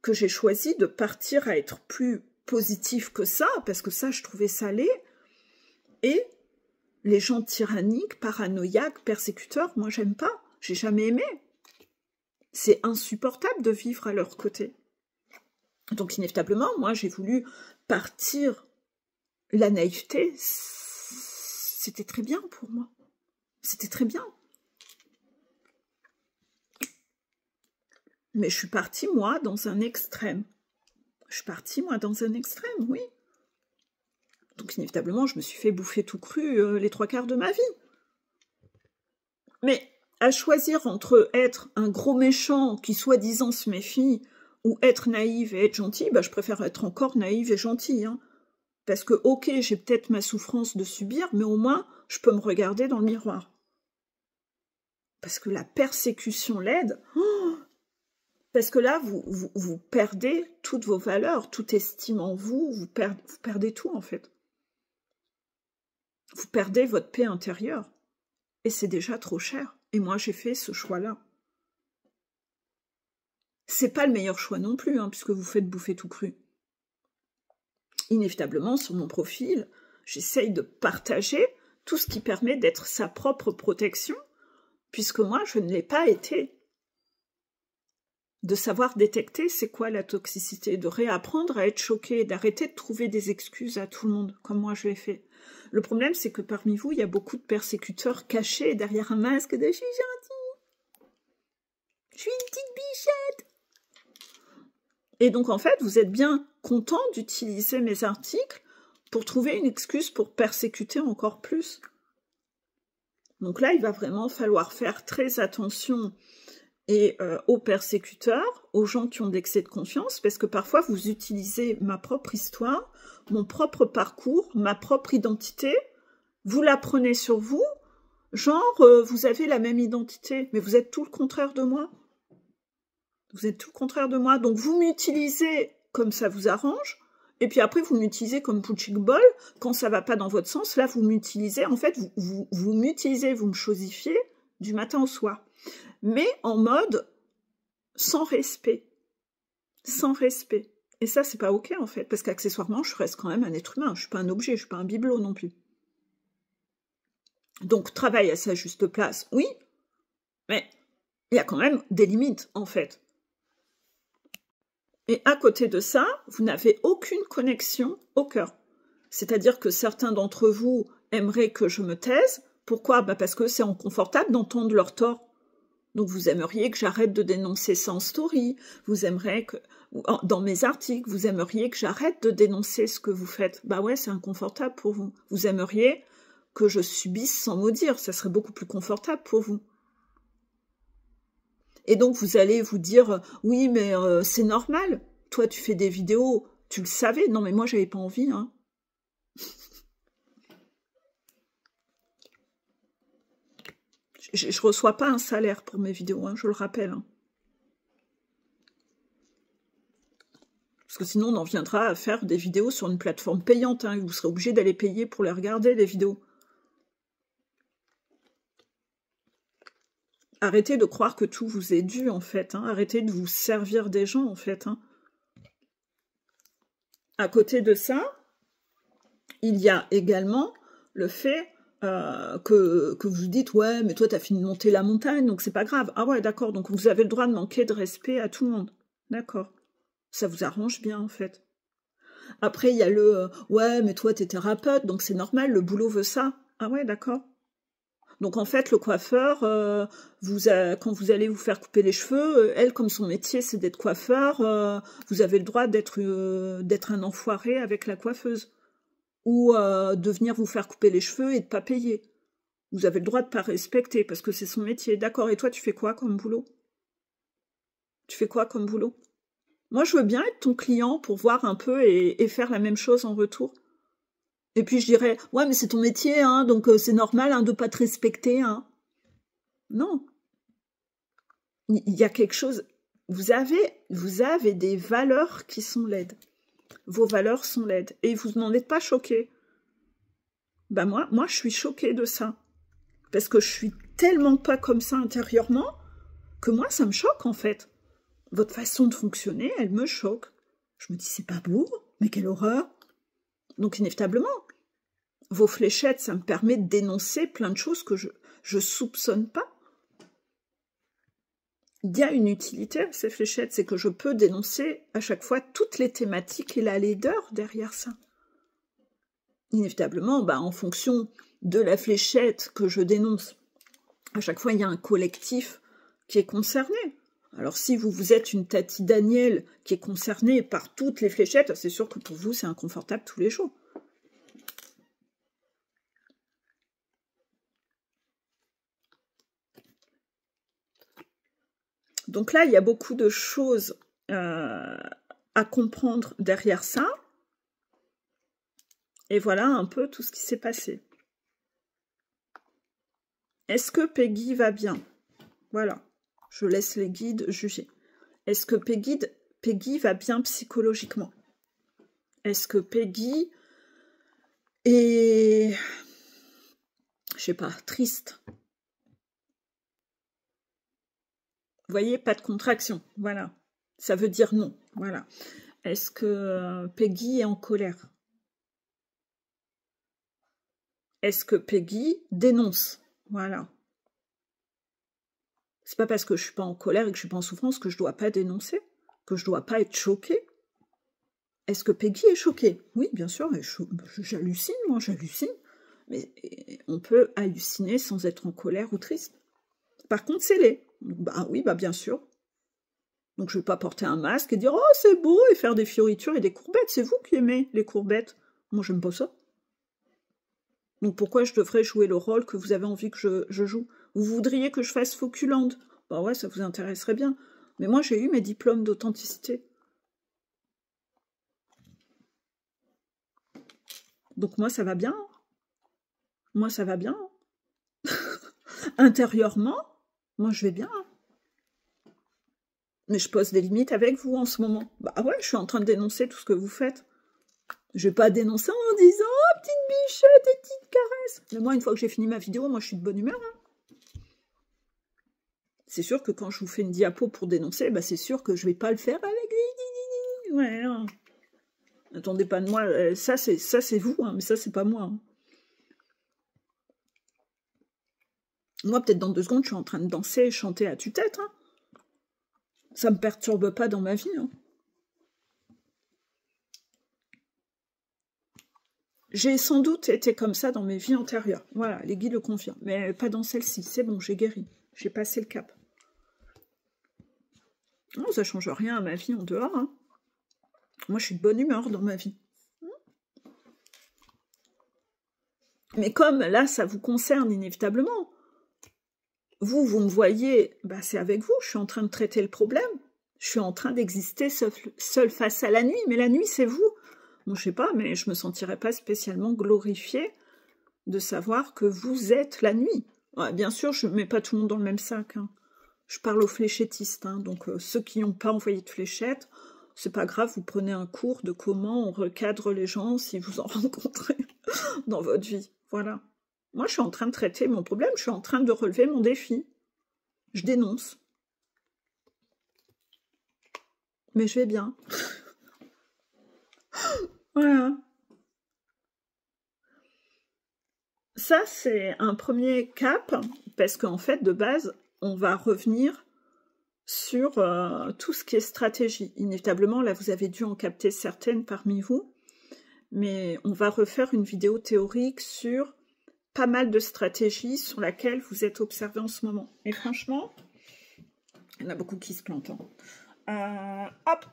que j'ai choisi de partir à être plus positif que ça, parce que ça, je trouvais ça laid. Et les gens tyranniques, paranoïaques, persécuteurs, moi, j'aime pas. J'ai jamais aimé. C'est insupportable de vivre à leur côté. Donc, inévitablement, moi, j'ai voulu partir. La naïveté, c'était très bien pour moi. C'était très bien. Mais je suis partie, moi, dans un extrême. Je suis partie, moi, dans un extrême, oui. Donc, inévitablement, je me suis fait bouffer tout cru les 3/4 de ma vie. Mais à choisir entre être un gros méchant qui, soi-disant, se méfie, ou être naïve et être gentille, bah, je préfère être encore naïve et gentille. Hein. Parce que, ok, j'ai peut-être ma souffrance de subir, mais au moins, je peux me regarder dans le miroir. Parce que la persécution l'aide... Oh, parce que là, vous perdez toutes vos valeurs, toute estime en vous, vous perdez tout en fait. Vous perdez votre paix intérieure. Et c'est déjà trop cher. Et moi, j'ai fait ce choix-là. C'est pas le meilleur choix non plus, hein, puisque vous faites bouffer tout cru. Inévitablement, sur mon profil, j'essaye de partager tout ce qui permet d'être sa propre protection, puisque moi, je ne l'ai pas été. De savoir détecter c'est quoi la toxicité, de réapprendre à être choqué, d'arrêter de trouver des excuses à tout le monde, comme moi je l'ai fait. Le problème, c'est que parmi vous, il y a beaucoup de persécuteurs cachés derrière un masque de « je suis gentil, je suis une petite bichette ». Et donc, en fait, vous êtes bien content d'utiliser mes articles pour trouver une excuse pour persécuter encore plus. Donc là, il va vraiment falloir faire très attention et aux persécuteurs, aux gens qui ont de l'excès de confiance, parce que parfois vous utilisez ma propre histoire, mon propre parcours, ma propre identité, vous la prenez sur vous, genre vous avez la même identité, mais vous êtes tout le contraire de moi. Vous êtes tout le contraire de moi, donc vous m'utilisez comme ça vous arrange, et puis après vous m'utilisez comme punching ball, quand ça va pas dans votre sens, là vous m'utilisez, en fait vous m'utilisez, vous me chosifiez du matin au soir. Mais en mode sans respect. Sans respect. Et ça, c'est pas ok, en fait, parce qu'accessoirement, je reste quand même un être humain. Je suis pas un objet, je suis pas un bibelot non plus. Donc, travail à sa juste place, oui, mais il y a quand même des limites, en fait. Et à côté de ça, vous n'avez aucune connexion au cœur. C'est-à-dire que certains d'entre vous aimeraient que je me taise. Pourquoi? Parce que c'est inconfortable d'entendre leur tort. Donc vous aimeriez que j'arrête de dénoncer ça en story. Vous aimeriez que, dans mes articles, vous aimeriez que j'arrête de dénoncer ce que vous faites. Bah ouais, c'est inconfortable pour vous. Vous aimeriez que je subisse sans mot dire. Ça serait beaucoup plus confortable pour vous. Et donc, vous allez vous dire, oui, mais c'est normal. Toi, tu fais des vidéos, tu le savais. Non, mais moi, j'avais pas envie. Hein. Je reçois pas un salaire pour mes vidéos, hein, je le rappelle. Hein. Parce que sinon, on en viendra à faire des vidéos sur une plateforme payante. Hein, et vous serez obligé d'aller payer pour les regarder, les vidéos. Arrêtez de croire que tout vous est dû, en fait. Hein. Arrêtez de vous servir des gens, en fait. Hein. À côté de ça, il y a également le fait que vous dites « Ouais, mais toi, t'as fini de monter la montagne, donc c'est pas grave. » Ah ouais, d'accord, donc vous avez le droit de manquer de respect à tout le monde. D'accord. Ça vous arrange bien, en fait. Après, il y a le ouais, mais toi, t'es thérapeute, donc c'est normal, le boulot veut ça. » Ah ouais, d'accord. Donc en fait, le coiffeur, quand vous allez vous faire couper les cheveux, elle, comme son métier, c'est d'être coiffeur, vous avez le droit d'être un enfoiré avec la coiffeuse. Ou de venir vous faire couper les cheveux et de pas payer. Vous avez le droit de pas respecter, parce que c'est son métier. D'accord, et toi, tu fais quoi comme boulot? Tu fais quoi comme boulot? Moi, je veux bien être ton client pour voir un peu et faire la même chose en retour. Et puis je dirais, ouais, mais c'est ton métier, hein, donc c'est normal hein, de pas te respecter. Hein. Non. Il y a quelque chose... Vous avez des valeurs qui sont laides. Vos valeurs sont laides. Et vous n'en êtes pas choqué. Ben moi, je suis choquée de ça. Parce que je suis tellement pas comme ça intérieurement que moi, ça me choque, en fait. Votre façon de fonctionner, elle me choque. Je me dis, c'est pas beau, mais quelle horreur. Donc, inévitablement, vos fléchettes, ça me permet de dénoncer plein de choses que je soupçonne pas. Il y a une utilité à ces fléchettes, c'est que je peux dénoncer à chaque fois toutes les thématiques et la laideur derrière ça. Inévitablement, en fonction de la fléchette que je dénonce, à chaque fois, il y a un collectif qui est concerné. Alors, si vous êtes une Tati Daniel qui est concernée par toutes les fléchettes, c'est sûr que pour vous, c'est inconfortable tous les jours. Donc là, il y a beaucoup de choses à comprendre derrière ça. Et voilà un peu tout ce qui s'est passé. Est-ce que Peggy va bien? Voilà, je laisse les guides juger. Est-ce que Peggy va bien psychologiquement? Est-ce que Peggy est, je sais pas, triste? Vous voyez, pas de contraction, voilà. Ça veut dire non, voilà. Est-ce que Peggy est en colère? Est-ce que Peggy dénonce? Voilà. C'est pas parce que je suis pas en colère et que je suis pas en souffrance que je dois pas dénoncer, que je dois pas être choquée. Est-ce que Peggy est choquée? Oui, bien sûr, j'hallucine, moi, j'hallucine. Mais on peut halluciner sans être en colère ou triste. Par contre, c'est laid. Bah oui, bien sûr. Donc je vais pas porter un masque et dire « Oh, c'est beau » et faire des fioritures et des courbettes. C'est vous qui aimez les courbettes. Moi, j'aime pas ça. Donc pourquoi je devrais jouer le rôle que vous avez envie que je joue? Vous voudriez que je fasse Fauculande? Bah ouais, ça vous intéresserait bien. Mais moi, j'ai eu mes diplômes d'authenticité. Donc moi, ça va bien. Moi, ça va bien. Intérieurement, moi, je vais bien. Mais je pose des limites avec vous en ce moment. Bah ouais, je suis en train de dénoncer tout ce que vous faites. Je vais pas dénoncer en disant « Oh, petite bichette et petite caresse !» Mais moi, une fois que j'ai fini ma vidéo, moi, je suis de bonne humeur. Hein. C'est sûr que quand je vous fais une diapo pour dénoncer, c'est sûr que je vais pas le faire avec... Ouais, non. Attendez pas de moi. Ça, c'est vous, hein, mais ça, c'est pas moi. Hein. Moi, peut-être dans 2 secondes, je suis en train de danser et chanter à tue-tête. Hein. Ça me perturbe pas dans ma vie. Hein. J'ai sans doute été comme ça dans mes vies antérieures. Voilà, les guides le confirment. Mais pas dans celle-ci. C'est bon, j'ai guéri. J'ai passé le cap. Non, ça ne change rien à ma vie en dehors. Hein. Moi, je suis de bonne humeur dans ma vie. Mais comme là, ça vous concerne inévitablement, vous me voyez, bah, c'est avec vous, je suis en train de traiter le problème. Je suis en train d'exister seule face à la nuit, mais la nuit, c'est vous. Bon, je sais pas, mais je me sentirais pas spécialement glorifiée de savoir que vous êtes la nuit. Ouais, bien sûr, je ne mets pas tout le monde dans le même sac. Hein. Je parle aux fléchettistes, hein, donc ceux qui n'ont pas envoyé de fléchettes, c'est pas grave, vous prenez un cours de comment on recadre les gens si vous en rencontrez dans votre vie. Voilà. Moi, je suis en train de traiter mon problème, je suis en train de relever mon défi. Je dénonce. Mais je vais bien. Voilà. Ça, c'est un premier cap, parce qu'en fait, de base, on va revenir sur tout ce qui est stratégie. Inévitablement, là, vous avez dû en capter certaines parmi vous, mais on va refaire une vidéo théorique sur pas mal de stratégies sur laquelle vous êtes observé en ce moment. Et franchement, il y en a beaucoup qui se plantent. Hein. Hop,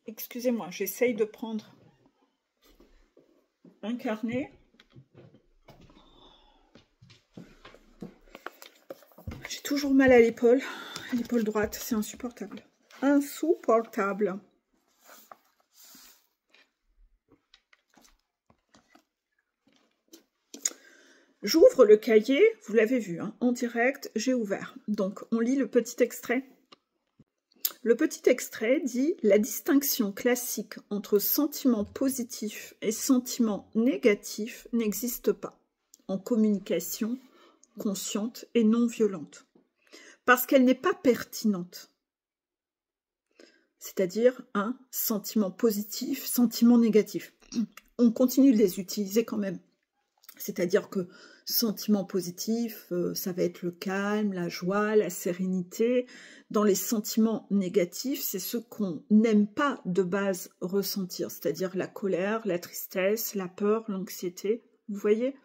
excusez-moi, j'essaye de prendre un carnet. J'ai toujours mal à l'épaule droite, c'est insupportable. Insupportable. J'ouvre le cahier, vous l'avez vu, hein, en direct, j'ai ouvert. Donc, on lit le petit extrait. Le petit extrait dit « La distinction classique entre sentiments positifs et sentiments négatifs n'existe pas en communication consciente et non violente, parce qu'elle n'est pas pertinente. » C'est-à-dire un sentiment positif, sentiment négatif. On continue de les utiliser quand même. C'est-à-dire que sentiment positif, ça va être le calme, la joie, la sérénité. Dans les sentiments négatifs, c'est ceux qu'on n'aime pas de base ressentir, c'est-à-dire la colère, la tristesse, la peur, l'anxiété. Vous voyez?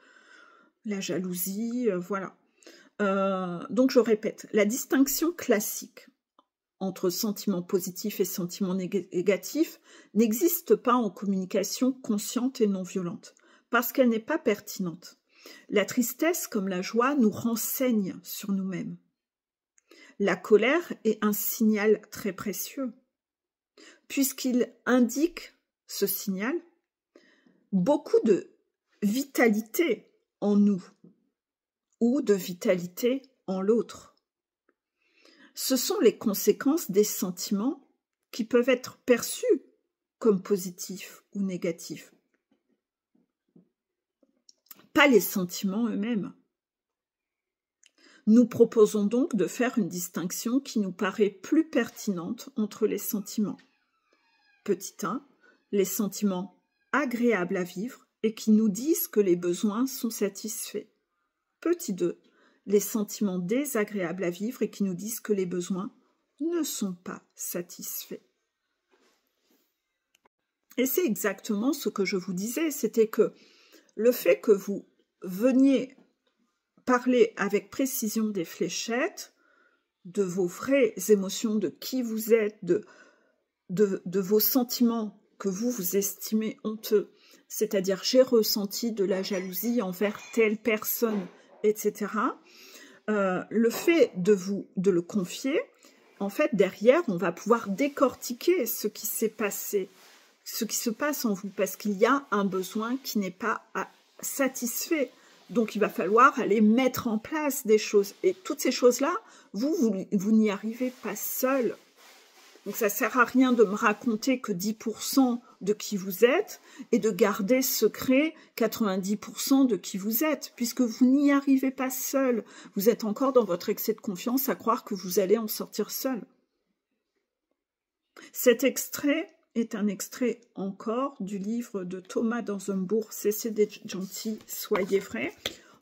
La jalousie, voilà. Donc je répète, la distinction classique entre sentiments positifs et sentiments négatifs n'existe pas en communication consciente et non violente, parce qu'elle n'est pas pertinente. La tristesse, comme la joie, nous renseigne sur nous-mêmes. La colère est un signal très précieux, puisqu'il indique, ce signal, beaucoup de vitalité en nous, ou de vitalité en l'autre. Ce sont les conséquences des sentiments qui peuvent être perçus comme positifs ou négatifs. Pas les sentiments eux-mêmes. Nous proposons donc de faire une distinction qui nous paraît plus pertinente entre les sentiments. Petit 1, les sentiments agréables à vivre et qui nous disent que les besoins sont satisfaits. Petit 2, les sentiments désagréables à vivre et qui nous disent que les besoins ne sont pas satisfaits. Et c'est exactement ce que je vous disais, c'était que le fait que vous veniez parler avec précision des fléchettes, de vos vraies émotions, de qui vous êtes, de vos sentiments que vous estimez honteux, c'est-à-dire j'ai ressenti de la jalousie envers telle personne, etc. Le fait de le confier, en fait, derrière, on va pouvoir décortiquer ce qui s'est passé, ce qui se passe en vous, parce qu'il y a un besoin qui n'est pas satisfait. Donc, il va falloir aller mettre en place des choses. Et toutes ces choses-là, vous n'y arrivez pas seul. Donc, ça ne sert à rien de me raconter que 10% de qui vous êtes et de garder secret 90% de qui vous êtes, puisque vous n'y arrivez pas seul. Vous êtes encore dans votre excès de confiance à croire que vous allez en sortir seul. Cet extrait est un extrait encore du livre de Thomas Dansembourg, Cessez d'être gentil, soyez vrai.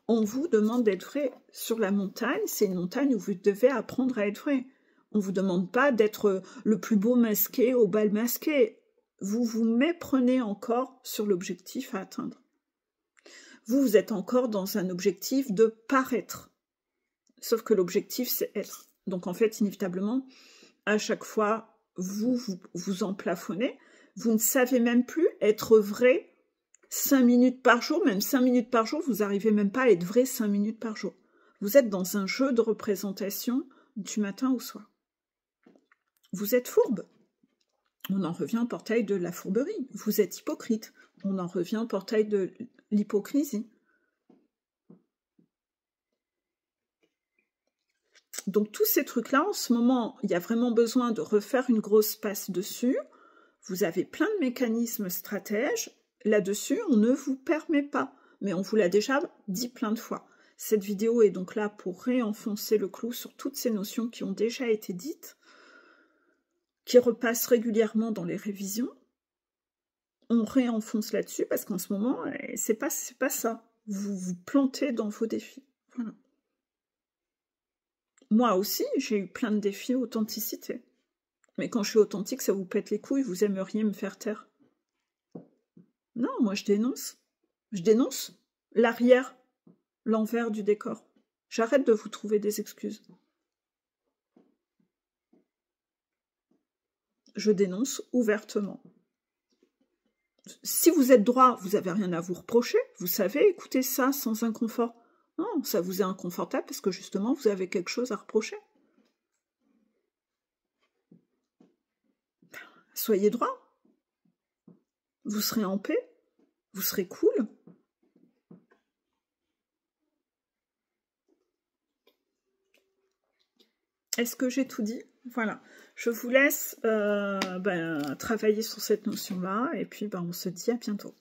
On vous demande d'être vrai sur la montagne, c'est une montagne où vous devez apprendre à être vrai. On ne vous demande pas d'être le plus beau masqué au bal masqué. Vous vous méprenez encore sur l'objectif à atteindre. vous êtes encore dans un objectif de paraître. Sauf que l'objectif, c'est être. Donc en fait, inévitablement, à chaque fois, vous en plafonnez. Vous ne savez même plus être vrai 5 minutes par jour. Même 5 minutes par jour, vous n'arrivez même pas à être vrai 5 minutes par jour. Vous êtes dans un jeu de représentation du matin au soir. Vous êtes fourbe. On en revient au portail de la fourberie. Vous êtes hypocrite. On en revient au portail de l'hypocrisie. Donc tous ces trucs-là, en ce moment, il y a vraiment besoin de refaire une grosse passe dessus. Vous avez plein de mécanismes stratèges. Là-dessus, on ne vous permet pas. Mais on vous l'a déjà dit plein de fois. Cette vidéo est donc là pour réenfoncer le clou sur toutes ces notions qui ont déjà été dites, qui repassent régulièrement dans les révisions. On réenfonce là-dessus parce qu'en ce moment, c'est pas ça. Vous vous plantez dans vos défis. Voilà. Moi aussi, j'ai eu plein de défis authenticité. Mais quand je suis authentique, ça vous pète les couilles, vous aimeriez me faire taire. Non, moi je dénonce. Je dénonce l'arrière, l'envers du décor. J'arrête de vous trouver des excuses. Je dénonce ouvertement. Si vous êtes droit, vous n'avez rien à vous reprocher. Vous savez écouter ça sans inconfort. Non, ça vous est inconfortable parce que justement, vous avez quelque chose à reprocher. Soyez droit. Vous serez en paix. Vous serez cool. Est-ce que j'ai tout dit? Voilà. Je vous laisse travailler sur cette notion-là et puis on se dit à bientôt.